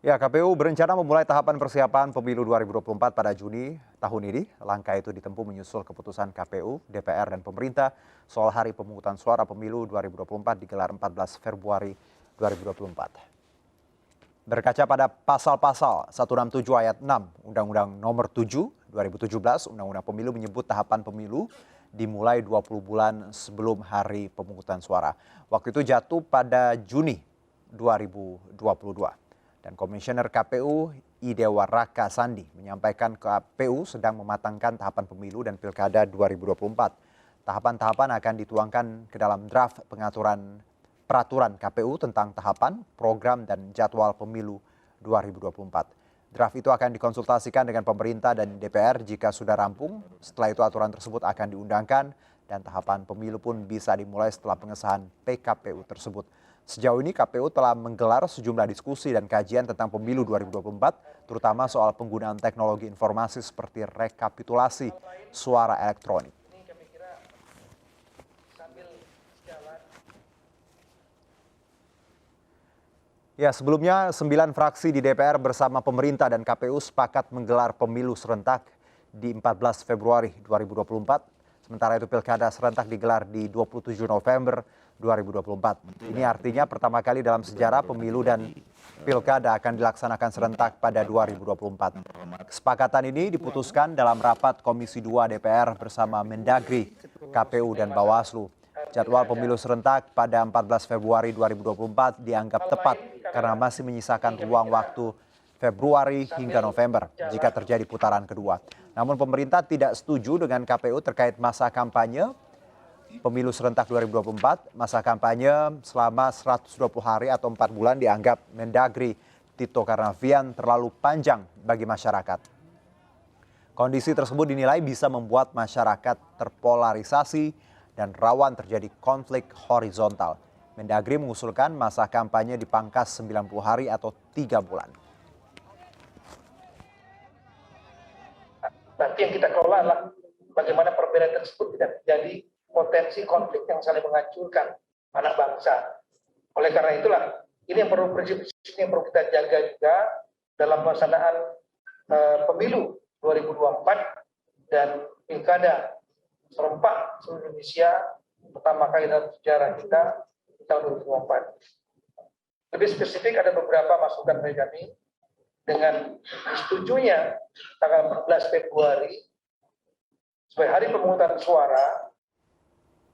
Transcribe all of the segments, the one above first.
Ya, KPU berencana memulai tahapan persiapan pemilu 2024 pada Juni tahun ini. Langkah itu ditempuh menyusul keputusan KPU, DPR, dan pemerintah soal hari pemungutan suara pemilu 2024 digelar 14 Februari 2024. Berkaca pada pasal-pasal 167 ayat 6 Undang-Undang Nomor 7 2017, Undang-Undang Pemilu menyebut tahapan pemilu dimulai 20 bulan sebelum hari pemungutan suara. Waktu itu jatuh pada Juni 2022. Dan Komisioner KPU Idewa Raka Sandi menyampaikan KPU sedang mematangkan tahapan pemilu dan pilkada 2024. Tahapan-tahapan akan dituangkan ke dalam draft peraturan KPU tentang tahapan, program, dan jadwal pemilu 2024. Draft itu akan dikonsultasikan dengan pemerintah dan DPR jika sudah rampung. Setelah itu aturan tersebut akan diundangkan dan tahapan pemilu pun bisa dimulai setelah pengesahan PKPU tersebut. Sejauh ini KPU telah menggelar sejumlah diskusi dan kajian tentang pemilu 2024, terutama soal penggunaan teknologi informasi seperti rekapitulasi suara elektronik. Ya, sebelumnya 9 fraksi di DPR bersama pemerintah dan KPU sepakat menggelar pemilu serentak di 14 Februari 2024. Sementara itu pilkada serentak digelar di 27 November 2024. Ini artinya pertama kali dalam sejarah pemilu dan pilkada akan dilaksanakan serentak pada 2024. Kesepakatan ini diputuskan dalam rapat Komisi 2 DPR bersama Mendagri, KPU, dan Bawaslu. Jadwal pemilu serentak pada 14 Februari 2024 dianggap tepat karena masih menyisakan ruang waktu Februari hingga November jika terjadi putaran kedua. Namun pemerintah tidak setuju dengan KPU terkait masa kampanye pemilu serentak 2024. Masa kampanye selama 120 hari atau 4 bulan dianggap Mendagri Tito Karnavian terlalu panjang bagi masyarakat. Kondisi tersebut dinilai bisa membuat masyarakat terpolarisasi dan rawan terjadi konflik horizontal. Mendagri mengusulkan masa kampanye dipangkas 90 hari atau 3 bulan. Nanti yang kita kelola adalah bagaimana perbedaan tersebut tidak menjadi potensi konflik yang saling menghancurkan anak bangsa. Oleh karena itulah, ini yang perlu prinsip-prinsip yang perlu kita jaga juga dalam pelaksanaan pemilu 2024 dan pilkada serentak seluruh Indonesia pertama kali dalam sejarah kita di tahun 2024. Lebih spesifik ada beberapa masukan dari kami dengan disetujunya tanggal 14 Februari sebagai hari pemungutan suara.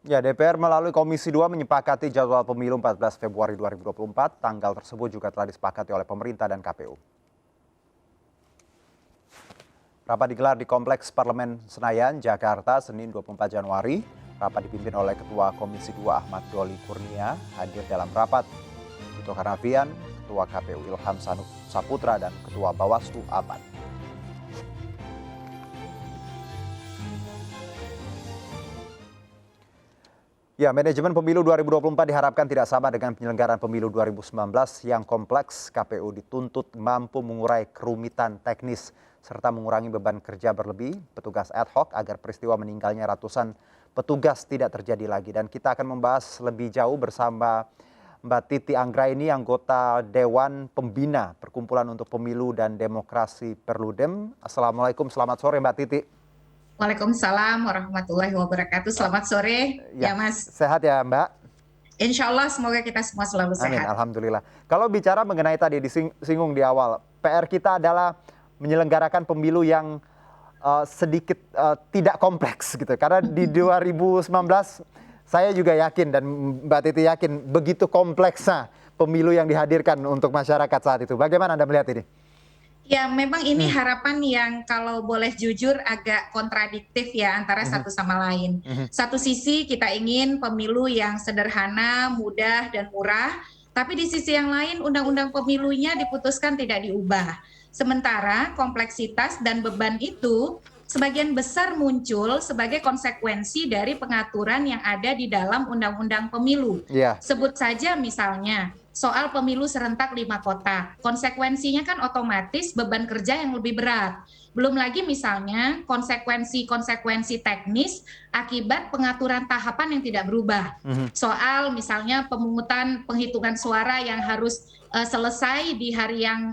Ya, DPR melalui Komisi 2 menyepakati jadwal pemilu 14 Februari 2024. Tanggal tersebut juga telah disepakati oleh pemerintah dan KPU. Rapat digelar di Kompleks Parlemen Senayan, Jakarta, Senin 24 Januari. Rapat dipimpin oleh Ketua Komisi 2 Ahmad Doli Kurnia. Hadir dalam rapat Tito Karnavian, Ketua KPU Ilham Saputra, dan Ketua Bawaslu Ahmad. Ya, manajemen pemilu 2024 diharapkan tidak sama dengan penyelenggaraan pemilu 2019 yang kompleks. KPU dituntut mampu mengurai kerumitan teknis serta mengurangi beban kerja berlebih petugas ad hoc agar peristiwa meninggalnya ratusan petugas tidak terjadi lagi. Dan kita akan membahas lebih jauh bersama Mbak Titi Anggraini, anggota Dewan Pembina Perkumpulan untuk Pemilu dan Demokrasi Perludem. Assalamualaikum, selamat sore Mbak Titi. Waalaikumsalam warahmatullahi wabarakatuh. Selamat sore ya Mas. Sehat ya Mbak? Insya Allah semoga kita semua selalu sehat. Amin, alhamdulillah. Kalau bicara mengenai tadi disinggung di awal, PR kita adalah menyelenggarakan pemilu yang sedikit tidak kompleks gitu. Karena di 2019 saya juga yakin dan Mbak Titi yakin begitu kompleksnya pemilu yang dihadirkan untuk masyarakat saat itu. Bagaimana Anda melihat ini? Ya, memang ini harapan yang kalau boleh jujur agak kontradiktif ya antara satu sama lain. Satu sisi kita ingin pemilu yang sederhana, mudah, dan murah. Tapi di sisi yang lain undang-undang pemilunya diputuskan tidak diubah. Sementara kompleksitas dan beban itu sebagian besar muncul sebagai konsekuensi dari pengaturan yang ada di dalam undang-undang pemilu. Sebut saja misalnya soal pemilu serentak 5 kota. Konsekuensinya kan otomatis beban kerja yang lebih berat. Belum lagi misalnya konsekuensi teknis akibat pengaturan tahapan yang tidak berubah. Soal misalnya penghitungan suara yang harus selesai di hari yang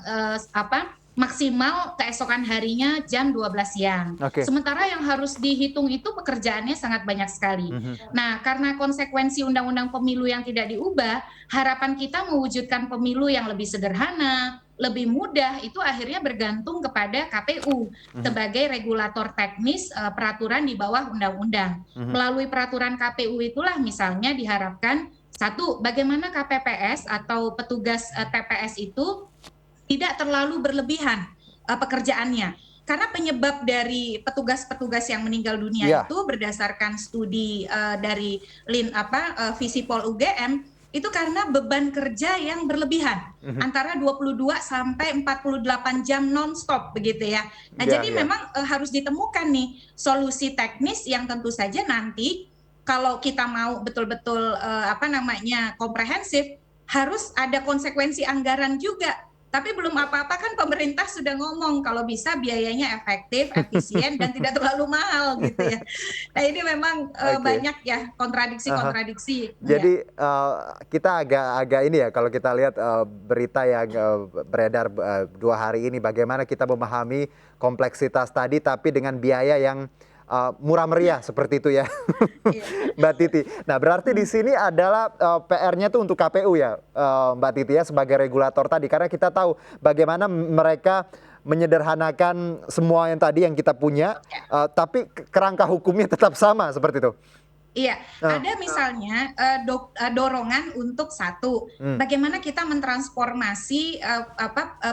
maksimal keesokan harinya jam 12 siang. Sementara yang harus dihitung itu pekerjaannya sangat banyak sekali. Nah, karena konsekuensi undang-undang pemilu yang tidak diubah, harapan kita mewujudkan pemilu yang lebih sederhana, lebih mudah, itu akhirnya bergantung kepada KPU sebagai regulator teknis peraturan di bawah undang-undang. Melalui peraturan KPU itulah misalnya diharapkan, satu, bagaimana KPPS atau petugas TPS itu tidak terlalu berlebihan pekerjaannya. Karena penyebab dari petugas-petugas yang meninggal dunia itu berdasarkan studi dari Visipol UGM, itu karena beban kerja yang berlebihan, antara 22 sampai 48 jam non-stop begitu ya. Nah, jadi memang harus ditemukan nih solusi teknis yang tentu saja nanti kalau kita mau betul-betul komprehensif, harus ada konsekuensi anggaran juga. Tapi belum apa-apa kan pemerintah sudah ngomong kalau bisa biayanya efektif, efisien, dan tidak terlalu mahal gitu ya. Nah, ini memang banyak ya kontradiksi-kontradiksi. Jadi kita agak ini ya kalau kita lihat berita yang beredar 2 hari ini, bagaimana kita memahami kompleksitas tadi tapi dengan biaya yang murah meriah seperti itu ya, Mbak Titi. Nah, berarti di sini adalah PR-nya tuh untuk KPU ya, Mbak Titi ya, sebagai regulator tadi, karena kita tahu bagaimana mereka menyederhanakan semua yang tadi yang kita punya, tapi kerangka hukumnya tetap sama seperti itu. Iya, ada misalnya dorongan untuk satu, bagaimana kita mentransformasi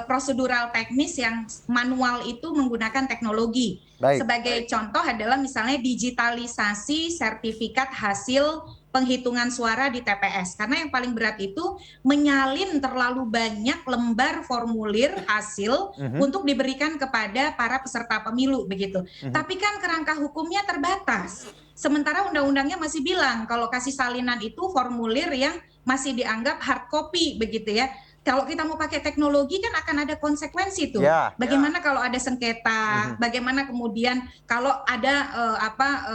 prosedural teknis yang manual itu menggunakan teknologi. Sebagai contoh adalah misalnya digitalisasi sertifikat hasil penghitungan suara di TPS. Karena yang paling berat itu menyalin terlalu banyak lembar formulir hasil untuk diberikan kepada para peserta pemilu begitu. Tapi kan kerangka hukumnya terbatas. Sementara undang-undangnya masih bilang kalau kasih salinan itu formulir yang masih dianggap hard copy begitu ya. Kalau kita mau pakai teknologi kan akan ada konsekuensi tuh. Bagaimana kalau ada sengketa? Bagaimana kemudian kalau ada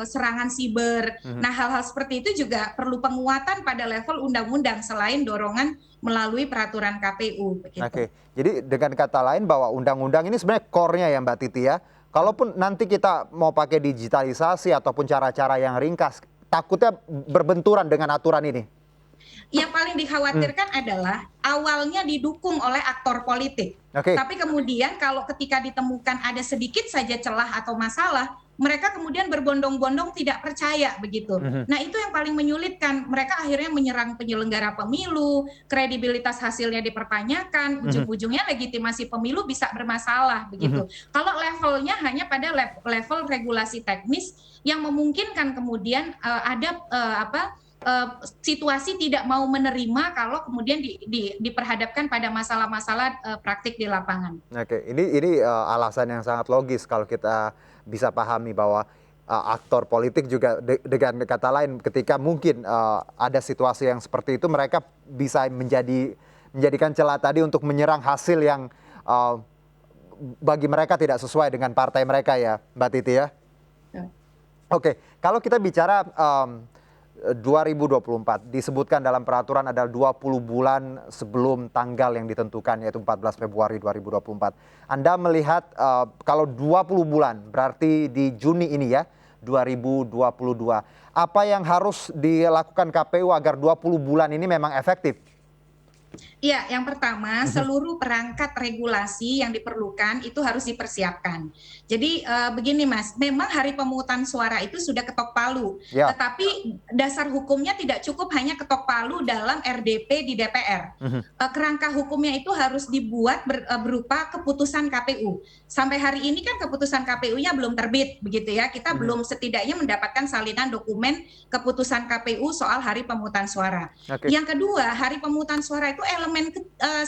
serangan siber? Nah, hal-hal seperti itu juga perlu penguatan pada level undang-undang selain dorongan melalui peraturan KPU. Oke, jadi dengan kata lain bahwa undang-undang ini sebenarnya core-nya ya Mbak Titi ya. Kalaupun nanti kita mau pakai digitalisasi ataupun cara-cara yang ringkas, takutnya berbenturan dengan aturan ini. Yang paling dikhawatirkan adalah awalnya didukung oleh aktor politik. Tapi kemudian kalau ketika ditemukan ada sedikit saja celah atau masalah, mereka kemudian berbondong-bondong tidak percaya begitu. Nah, itu yang paling menyulitkan. Mereka akhirnya menyerang penyelenggara pemilu, kredibilitas hasilnya dipertanyakan, ujung-ujungnya legitimasi pemilu bisa bermasalah begitu. Kalau levelnya hanya pada level regulasi teknis yang memungkinkan kemudian ada situasi tidak mau menerima kalau kemudian diperhadapkan pada masalah-masalah praktik di lapangan. Ini alasan yang sangat logis kalau kita bisa pahami bahwa aktor politik juga dengan kata lain ketika mungkin ada situasi yang seperti itu mereka bisa menjadikan celah tadi untuk menyerang hasil yang bagi mereka tidak sesuai dengan partai mereka ya, Mbak Titi ya. Kalau kita bicara 2024 disebutkan dalam peraturan adalah 20 bulan sebelum tanggal yang ditentukan yaitu 14 Februari 2024. Anda melihat kalau 20 bulan berarti di Juni ini ya 2022. Apa yang harus dilakukan KPU agar 20 bulan ini memang efektif? Ya, yang pertama seluruh perangkat regulasi yang diperlukan itu harus dipersiapkan. Jadi begini Mas, memang hari pemungutan suara itu sudah ketok palu, tetapi dasar hukumnya tidak cukup hanya ketok palu dalam RDP di DPR. Kerangka hukumnya itu harus dibuat berupa keputusan KPU. Sampai hari ini kan keputusan KPU-nya belum terbit, begitu ya. Kita belum setidaknya mendapatkan salinan dokumen keputusan KPU soal hari pemungutan suara. Yang kedua, hari pemungutan suara itu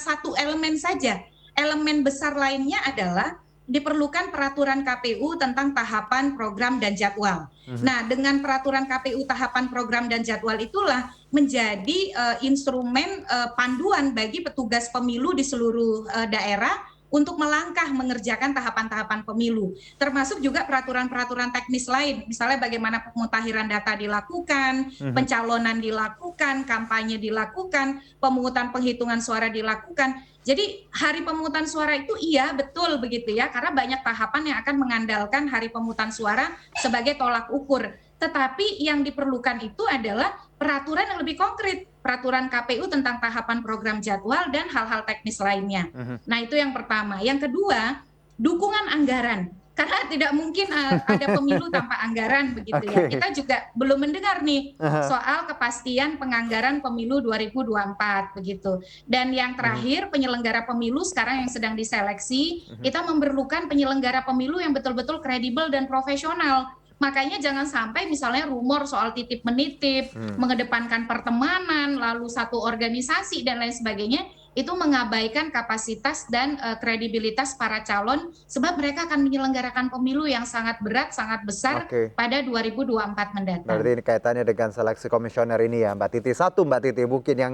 satu elemen saja. Elemen besar lainnya adalah diperlukan peraturan KPU tentang tahapan program dan jadwal. Nah, dengan peraturan KPU tahapan program dan jadwal itulah menjadi instrumen panduan bagi petugas pemilu di seluruh daerah untuk melangkah mengerjakan tahapan-tahapan pemilu, termasuk juga peraturan-peraturan teknis lain, misalnya bagaimana pemutahiran data dilakukan, pencalonan dilakukan, kampanye dilakukan, pemungutan penghitungan suara dilakukan. Jadi hari pemungutan suara itu iya betul begitu ya, karena banyak tahapan yang akan mengandalkan hari pemungutan suara sebagai tolak ukur. Tetapi yang diperlukan itu adalah peraturan yang lebih konkret, peraturan KPU tentang tahapan program jadwal dan hal-hal teknis lainnya. Nah, itu yang pertama. Yang kedua, dukungan anggaran. Karena tidak mungkin ada pemilu tanpa anggaran begitu ya. Kita juga belum mendengar nih soal kepastian penganggaran pemilu 2024 begitu. Dan yang terakhir, penyelenggara pemilu sekarang yang sedang diseleksi, kita memerlukan penyelenggara pemilu yang betul-betul kredibel dan profesional. Makanya jangan sampai misalnya rumor soal titip menitip, mengedepankan pertemanan, lalu satu organisasi dan lain sebagainya, itu mengabaikan kapasitas dan kredibilitas para calon, sebab mereka akan menyelenggarakan pemilu yang sangat berat, sangat besar pada 2024 mendatang. Berarti ini kaitannya dengan seleksi komisioner ini ya Mbak Titi. Satu Mbak Titi mungkin yang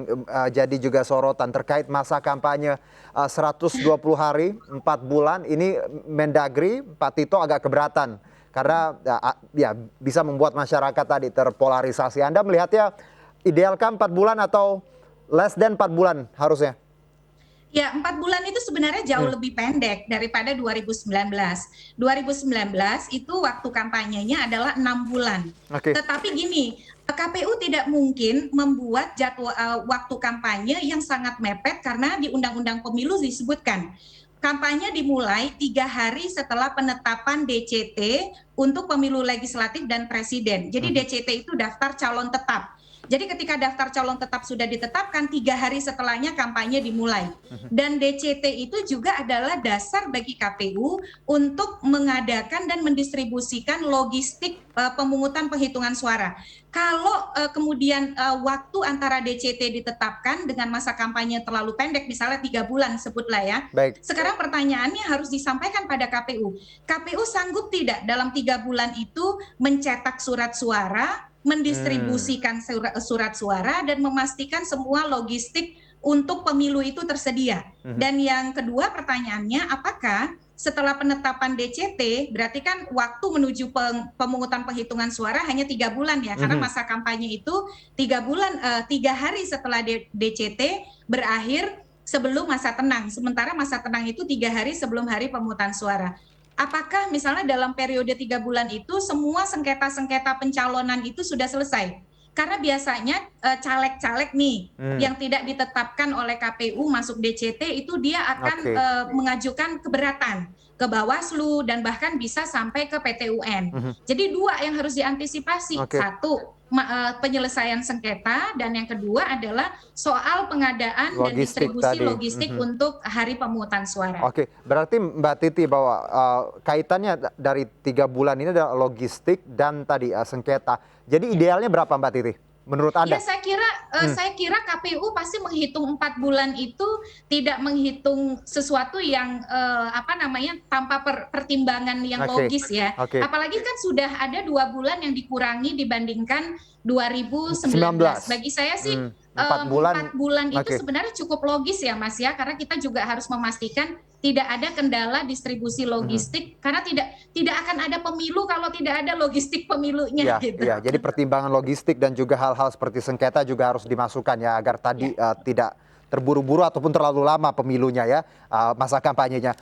jadi juga sorotan terkait masa kampanye 120 hari, 4 bulan, ini Mendagri Pak Tito agak keberatan. Karena ya bisa membuat masyarakat tadi terpolarisasi. Anda melihatnya idealkah 4 bulan atau less than 4 bulan harusnya? Ya, 4 bulan itu sebenarnya jauh lebih pendek daripada 2019. 2019 itu waktu kampanyenya adalah 6 bulan. Tetapi gini, KPU tidak mungkin membuat jadwal waktu kampanye yang sangat mepet karena di Undang-Undang Pemilu disebutkan kampanye dimulai 3 hari setelah penetapan DCT untuk pemilu legislatif dan presiden. Jadi DCT itu daftar calon tetap. Jadi ketika daftar calon tetap sudah ditetapkan, 3 hari setelahnya kampanye dimulai. Dan DCT itu juga adalah dasar bagi KPU untuk mengadakan dan mendistribusikan logistik pemungutan penghitungan suara. Kalau kemudian waktu antara DCT ditetapkan dengan masa kampanye terlalu pendek, misalnya 3 bulan sebutlah ya. Sekarang pertanyaannya harus disampaikan pada KPU. KPU sanggup tidak dalam 3 bulan itu mencetak surat suara, mendistribusikan surat suara dan memastikan semua logistik untuk pemilu itu tersedia. Dan yang kedua pertanyaannya, apakah setelah penetapan DCT berarti kan waktu menuju pemungutan penghitungan suara hanya 3 bulan ya, karena masa kampanye itu 3 bulan, 3 hari setelah DCT berakhir sebelum masa tenang, sementara masa tenang itu 3 hari sebelum hari pemungutan suara. Apakah misalnya dalam periode 3 bulan itu semua sengketa-sengketa pencalonan itu sudah selesai? Karena biasanya caleg-caleg nih yang tidak ditetapkan oleh KPU masuk DCT itu dia akan mengajukan keberatan ke Bawaslu dan bahkan bisa sampai ke PT UN. Jadi 2 yang harus diantisipasi. 1, penyelesaian sengketa, dan yang kedua adalah soal pengadaan logistik dan distribusi logistik untuk hari pemungutan suara. Berarti Mbak Titi bahwa kaitannya dari 3 bulan ini adalah logistik dan tadi sengketa. Jadi idealnya berapa Mbak Titi? Menurut Anda? Ya, saya kira KPU pasti menghitung 4 bulan itu tidak menghitung sesuatu yang tanpa pertimbangan yang logis ya. Apalagi kan sudah ada 2 bulan yang dikurangi dibandingkan 2019. Bagi saya sih 4 bulan itu sebenarnya cukup logis ya Mas ya, karena kita juga harus memastikan tidak ada kendala distribusi logistik, karena tidak akan ada pemilu kalau tidak ada logistik pemilunya. Ya, jadi pertimbangan logistik dan juga hal-hal seperti sengketa juga harus dimasukkan ya, agar tadi tidak terburu-buru ataupun terlalu lama pemilunya ya, masa kampanyenya.